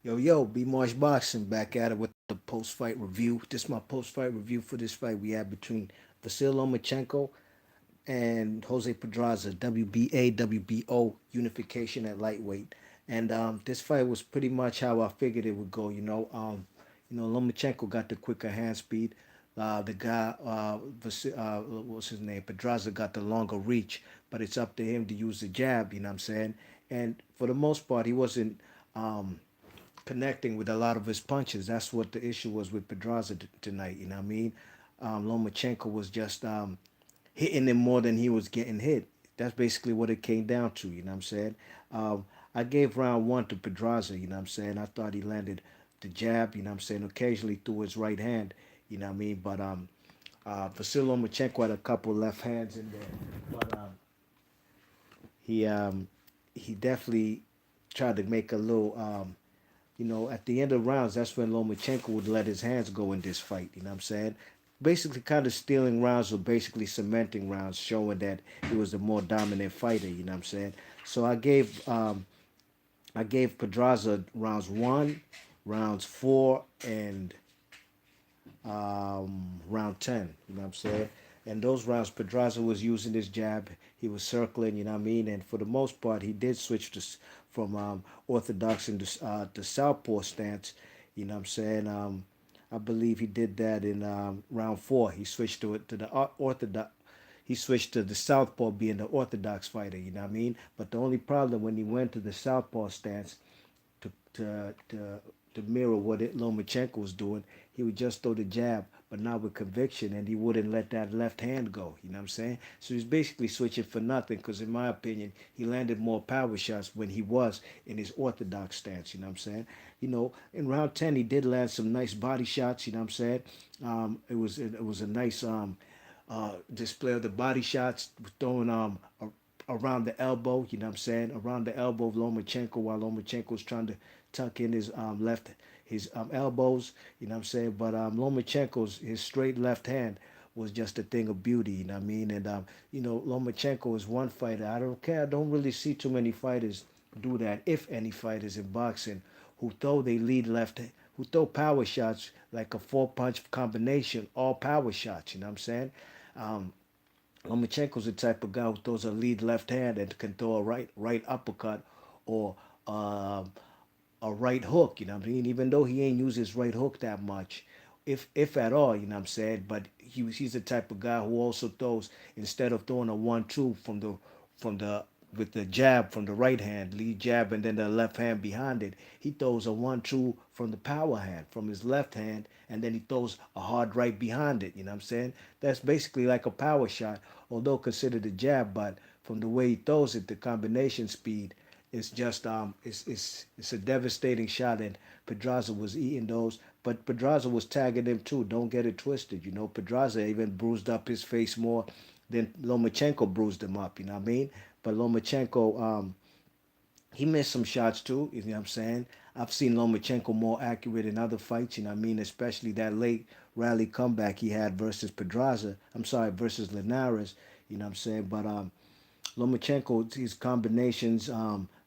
Yo, B Marsh Boxing back at it with the post fight review. This is my post fight review for this fight we had between Vasyl Lomachenko and Jose Pedraza, WBA, WBO unification at lightweight. And this fight was pretty much how I figured it would go. Lomachenko got the quicker hand speed. The guy, what's his name? Pedraza got the longer reach, but it's up to him to use the jab. You know what I'm saying? And for the most part, he wasn't. Connecting with a lot of his punches. That's what the issue was with Pedraza tonight. You know what I mean? Lomachenko was just hitting him more than he was getting hit. That's basically what it came down to. You know what I'm saying? I gave round one to Pedraza. You know what I'm saying? I thought he landed the jab. You know what I'm saying? Occasionally threw his right hand. You know what I mean? But Vasyl Lomachenko had a couple left hands in there. But he um, he definitely tried to make a little at the end of rounds, that's when Lomachenko would let his hands go in this fight. You know what I'm saying? Basically, kind of stealing rounds or basically cementing rounds, showing that he was the more dominant fighter. You know what I'm saying? So I gave Pedraza rounds one, rounds four, and round 10. You know what I'm saying? And those rounds, Pedraza was using his jab. He was circling, you know what I mean? And for the most part, he did switch from orthodox into the southpaw stance. You know what I'm saying? I believe he did that in round four. He switched to the orthodox. He switched to the southpaw, being the orthodox fighter. You know what I mean? But the only problem when he went to the southpaw stance, to to to, to mirror what Lomachenko was doing. He would just throw the jab, but not with conviction, and he wouldn't let that left hand go. You know what I'm saying? So he's basically switching for nothing because, in my opinion, he landed more power shots when he was in his orthodox stance. You know what I'm saying? In round 10, he did land some nice body shots. You know what I'm saying? It was a nice display of the body shots, throwing around the elbow, you know what I'm saying? Around the elbow of Lomachenko while Lomachenko was trying to tuck in his elbows, you know what I'm saying? But Lomachenko's his straight left hand was just a thing of beauty, you know what I mean? And Lomachenko is one fighter. I don't care. I don't really see too many fighters do that, if any fighters in boxing, who throw they lead left, who throw power shots like a four punch combination, all power shots. You know what I'm saying? Um, Lomachenko's the type of guy who throws a lead left hand and can throw a right uppercut or um a right hook. You know what I mean? Even though he ain't use his right hook that much, if at all. You know what I'm saying? But he's the type of guy who also throws, instead of throwing a 1-2 from the with the jab from the right hand, lead jab, and then the left hand behind it. He throws a 1-2 from the power hand, from his left hand, and then he throws a hard right behind it. You know what I'm saying? That's basically like a power shot, although considered a jab, but from the way he throws it, the combination speed, it's a devastating shot, and Pedraza was eating those. But Pedraza was tagging him too. Don't get it twisted. Pedraza even bruised up his face more than Lomachenko bruised him up. You know what I mean? But Lomachenko, he missed some shots too. You know what I'm saying? I've seen Lomachenko more accurate in other fights. You know what I mean? Especially that late rally comeback he had versus Pedraza. I'm sorry, versus Linares. You know what I'm saying? But Lomachenko, his combinations,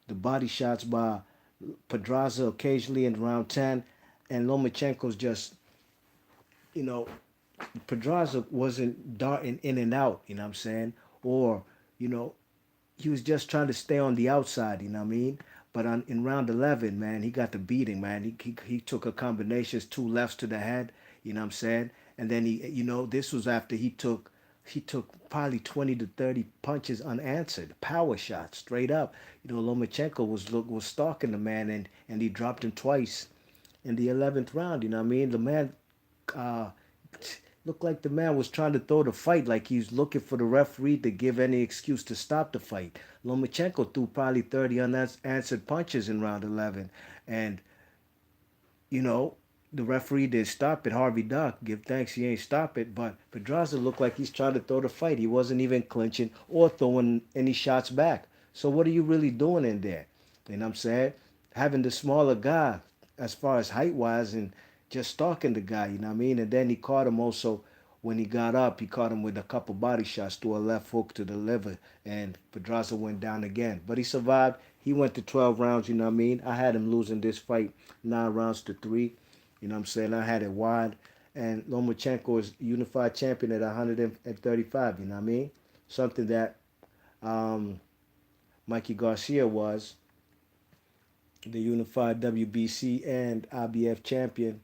the body shots by Pedraza occasionally in round 10, and Lomachenko's just, you know, Pedraza wasn't darting in and out, you know what I'm saying? Or, you know, he was just trying to stay on the outside, you know what I mean? But in round 11, man, he got the beating, man. He took a combinations, two lefts to the head, you know what I'm saying? And then this was after he took probably 20 to 30 punches unanswered, power shots, straight up. Lomachenko was stalking the man, and he dropped him twice in the 11th round, you know what I mean? The man uh, looked like the man was trying to throw the fight, like he's looking for the referee to give any excuse to stop the fight. Lomachenko threw probably 30 unanswered punches in round 11. And, you know, the referee did stop it. Harvey Dock, give thanks he ain't stop it. But Pedraza looked like he's trying to throw the fight. He wasn't even clinching or throwing any shots back. So what are you really doing in there? You know what I'm saying? Having the smaller guy as far as height wise and just stalking the guy, you know what I mean? And then he caught him also when he got up, he caught him with a couple body shots, threw a left hook to the liver, and Pedraza went down again. But he survived. He went to 12 rounds, you know what I mean? I had him losing this fight 9 rounds to 3. You know what I'm saying? I had it wide. And Lomachenko is unified champion at 135, you know what I mean? Something that um, Mikey Garcia was, the unified WBC and IBF champion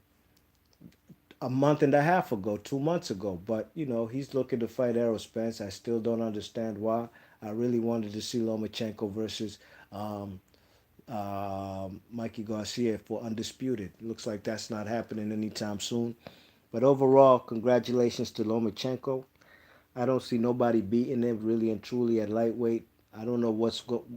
a month and a half ago, 2 months ago. But he's looking to fight Errol Spence. I still don't understand why. I really wanted to see Lomachenko versus um, Mikey Garcia for undisputed. Looks like that's not happening anytime soon. But overall, congratulations to Lomachenko. I don't see nobody beating him really and truly at lightweight. I don't know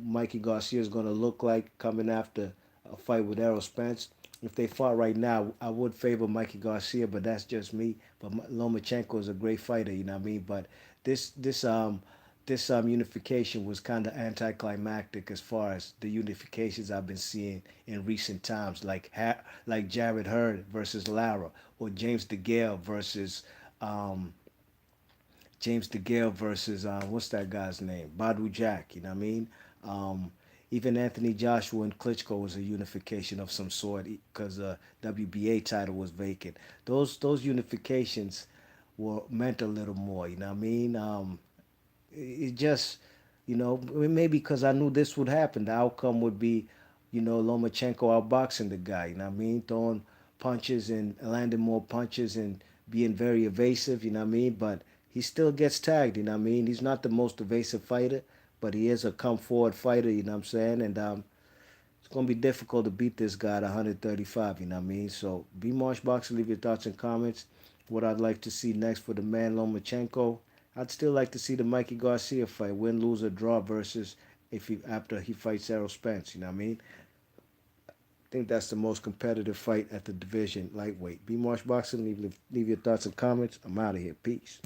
Mikey Garcia is going to look like coming after a fight with Errol Spence. If they fought right now, I would favor Mikey Garcia, but that's just me. But Lomachenko is a great fighter, you know what I mean. But this this um this unification was kind of anticlimactic as far as the unifications I've been seeing in recent times, like Jared Hurd versus Lara, or um, James DeGale versus what's that guy's name? Badou Jack. You know what I mean? Um, Even Anthony Joshua and Klitschko was a unification of some sort because WBA title was vacant. Those unifications were meant a little more. You know what I mean? It just, maybe because I knew this would happen. The outcome would be, Lomachenko outboxing the guy. You know what I mean? Throwing punches and landing more punches and being very evasive. You know what I mean? But he still gets tagged. You know what I mean? He's not the most evasive fighter, but he is a come forward fighter. You know what I'm saying? And it's gonna be difficult to beat this guy at 135. You know what I mean? So, be Marsh Boxer. Leave your thoughts and comments. What I'd like to see next for the man Lomachenko. I'd still like to see the Mikey Garcia fight, win, lose, or draw, versus if he after he fights Errol Spence. You know what I mean? I think that's the most competitive fight at the division lightweight. Be Marsh Boxing. Leave your thoughts and comments. I'm out of here. Peace.